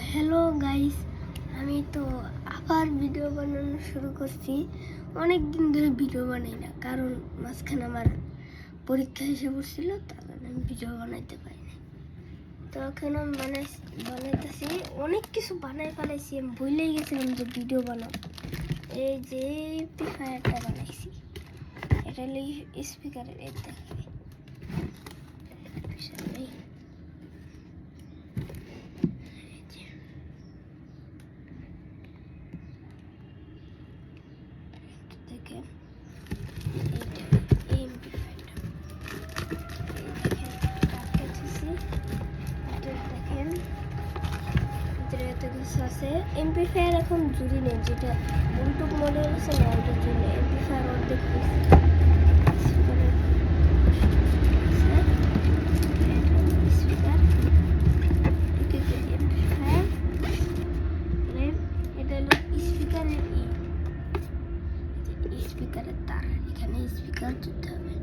Hello guys, আমি তো আবার ভিডিও বানানো শুরু করছি। অনেক দিন ধরে ভিডিও বানাই না, কারণ মাঝখানে আমার পরীক্ষা এসে পড়ছিল, তার কারণে আমি ভিডিও বানাইতে পারিনি। তো এখন আমি বানাইতেছি, অনেক কিছু বানাই ফেলাইছি, আমি ভুলেই গেছিলাম যে ভিডিও বানাবো। এই যে ফায়ারটা বানাইছি, এটা হলো স্পিকারের এই দেখাবি। দেখেন এমপ্লিফায়ার এখন জুড়ি নেই, যেটা ইউটিউব মডেল আছে না, ওটার জন্য এমপ্লিফায়ার অর্ধেক এটা হলো স্পিকারের স্পিকারের তার, এখানে স্পিকার দিতে হবে,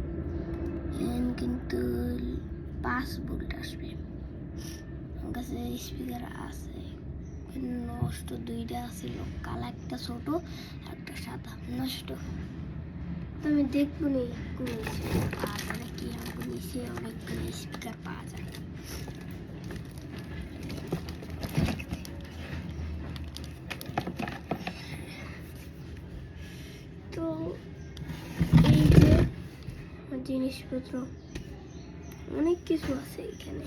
কিন্তু 5 ভোল্ট আসবে। আমার কাছে স্পিকার আছে, নষ্ট দুইটা আছে, কালা একটা ছোট একটা সাদা, নষ্ট। তো আমি দেখবো নি কোন স্পিকার পাওয়া যায় নাকি, আমাকে নিচে অনেকগুলো স্পিকার পাওয়া যায়। তো এই যে জিনিসপত্র অনেক কিছু আছে এখানে,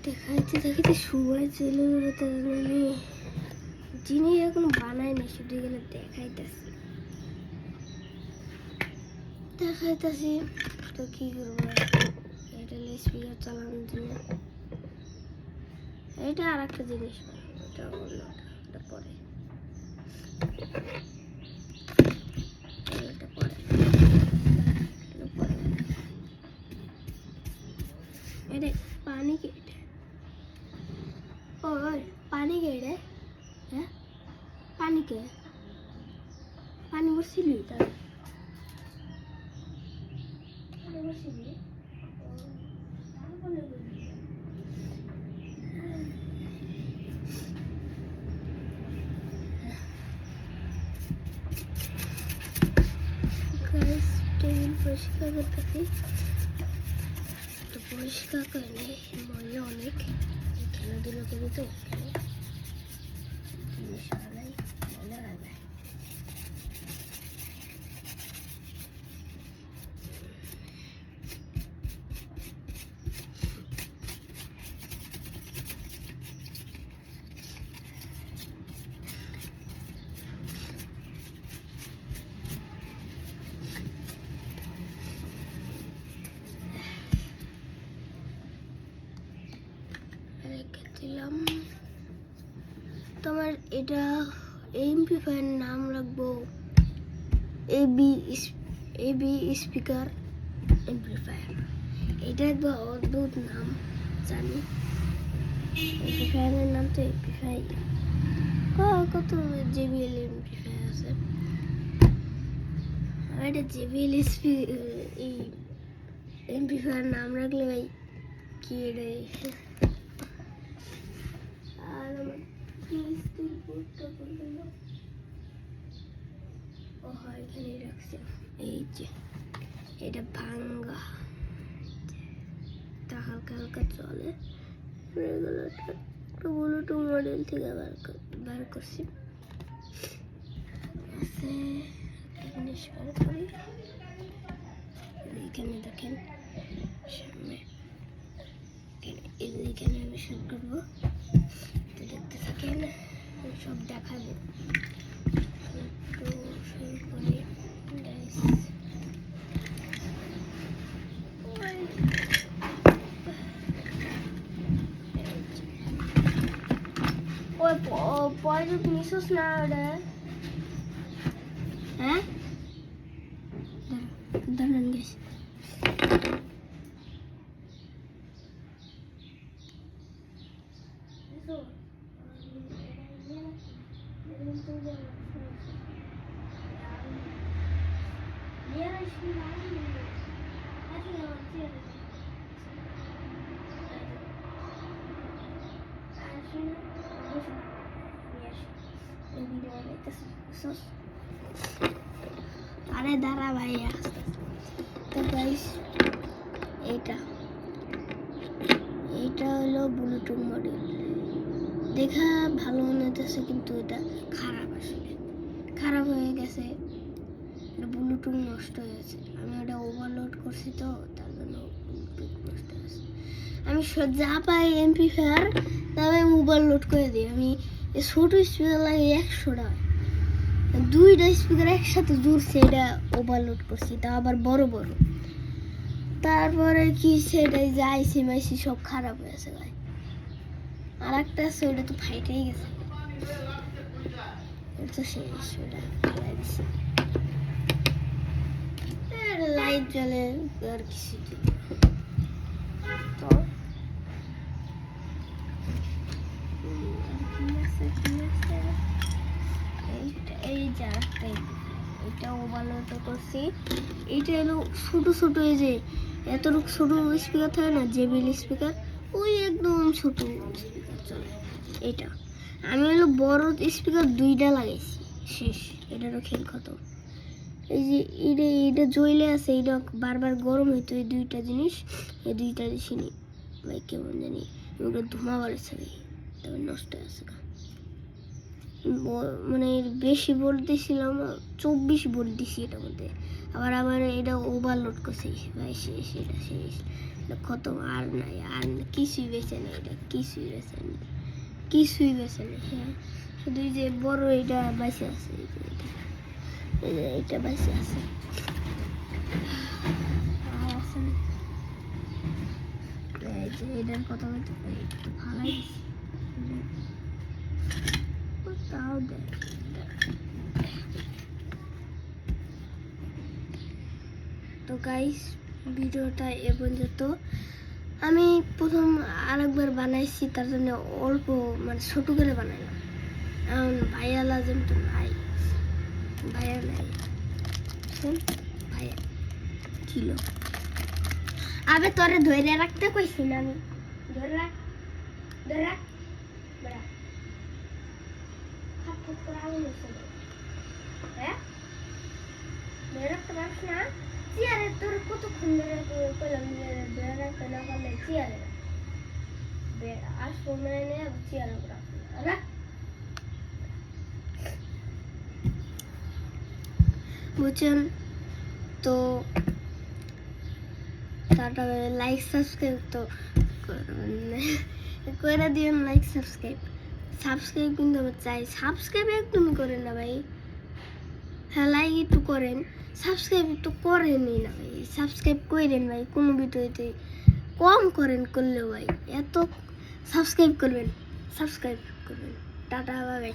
দেখাইতে সময় চলে গেলে, তার মানে জিনিস এখন বানাই না, শুধু গেলে দেখাইতেছি। তো কি করবো, এটা স্পিকার চালানোর জন্য, এটা আর একটা জিনিস, এটা অন্য, এটা পরে, এটা পরে, এটা পানি কেটে, ওই পানি কেটে, হ্যাঁ পানি বসছিলি, তার বসছিলি টেবিল পরিষ্কার করতেছি। তো পরিষ্কার করলে ময়লা অনেক, খেলাধুলো করি তো জিনিস হারাই, ময়লা হারাই। দিলাম। তোমার এটা এমপ্লিফায়ার নাম রাখবো এবি স্পিকার এমপ্লিফায়ার। এটা একবার অদ্ভুত নাম, জানি এমপ্লিফায়ারের নাম তো এমপ্লিফায়ার। কত জেবিএল এমপ্লিফায়ার আছে, আর এটা জেবিএল এই এমপ্লিফায়ার নাম রাখলে ভাই কি রে। আর আমার এখানে রাখছে, এই যে এটা ভাঙ্গা, তা হালকা হালকা চলে, রেগুলেটর ব্লুটুথ মডেল থেকে বার করছি। জিনিস বার করি, এইখানে দেখেন সামনে, এইখানে আমি শুরু করবো, দেখতে থাকেন, সব দেখাবো। তো শুরু করি গাইস। ওই পরে নিশোস না ওটা, হ্যাঁ দাঁড়ান গেছে। লাগতেছে বুঝছস? আরে দাঁড়া ভাই আস্তে আস্তে। তো গাইস এইটা হলো ব্লুটুথ মডেল। দেখা ভালো মনে হতেছে কিন্তু এটা খারাপ, আসলে খারাপ হয়ে গেছে। ব্লুটুথ নষ্ট হয়ে গেছে। আমি ওটা ওভারলোড করছি তো তার জন্য ব্লুটুথ নষ্ট হয়েছে। আমি যা পাই MP4 তবে আমি ওভারলোড করে দিই। আমি ছোট স্পিকার লাগে 100 টাকা, 2টা স্পিকার একসাথে জুড়ছে, এটা ওভারলোড করছি, তা আবার বড় বড়। তারপরে কি সেটাই যাইছি মাইছি সব খারাপ হয়েছে ভাই। আর একটা আছে ওটা তো ফাইটেই গেছে, তো শেষ, ওটা ফেলাই দিছি। লাইট জ্বলে আর কিছু তো এই জায়গাটাই এটা ওভারলোড করছি। এইটা হলো ছোট ছোট, এই যে এতটুকু ছোট স্পিকার থাকে না, জেবিএল স্পিকার, ওই একদম ছোট স্পিকার চলে এটা। আমি হলো বড় স্পিকার 2টা লাগাইছি, শেষ, এটারও খেল খতম। এই যে এটা জ্বলে আছে, এটা বারবার গরম হইতো, এই 2টা জিনিস, এই 2টা জিনিস ভাই কেমন জানি ওগুলো ধোঁয়া বাড়ছে ভাই, তবে নষ্ট আছে। মানে বেশি ভোল্ট দিয়েছিলাম, 24 ভোল্ট দিছি এটার মধ্যে। আবার আমার এটা ওভারলোড করছে ভাই, শেষ, এটা শেষ, এটা খতম, আর নাই, আর কিছুই বেঁচে নেই, এটা কিছুই বেঁচে নেই, কিছুই বেঁচে নেই। হ্যাঁ, শুধু এই যে বড় এটা বেঁচে আছে, এটা বেঁচে আছে, আর আছে না। এই যে এটার কথা বলতে ভালোই তাও দেখ। তো গাইস ভিডিওটা এ পর্যন্ত। আমি প্রথম আরেকবার বানাইছি, তার জন্য অল্প মানে ছোট করে বানাইলাম। এখন ভাইয়া লাজেম তো ভাইয়া নাই, ভাইয়া ছিল। আবে তোরে ধরে রাখতে কইছি না আমি, ধরে রাখ, ধরে রাখ, বড়া হাত করে আগুন হচ্ছে, হ্যাঁ ধরে রাখতে পারছ না। চেয়ারে তোর কতক্ষণ ধরে কইলাম ধরে রাখতে না পারলে চেয়ারে আর সময় নেই, চেয়ারে রাখ। বুঝছেন তো, তারপরে লাইক সাবস্ক্রাইব তো করে দিন, লাইক সাবস্ক্রাইব কিন্তু আমার চাই। সাবস্ক্রাইব একদমই করেন না ভাই, হ্যাঁ লাইক একটু করেন, সাবস্ক্রাইব একটু করেনই না ভাই, সাবস্ক্রাইব করেন ভাই, কোনো ভিডিওতে কম করেন, করলেও ভাই এত সাবস্ক্রাইব করবেন, টাটা বাই।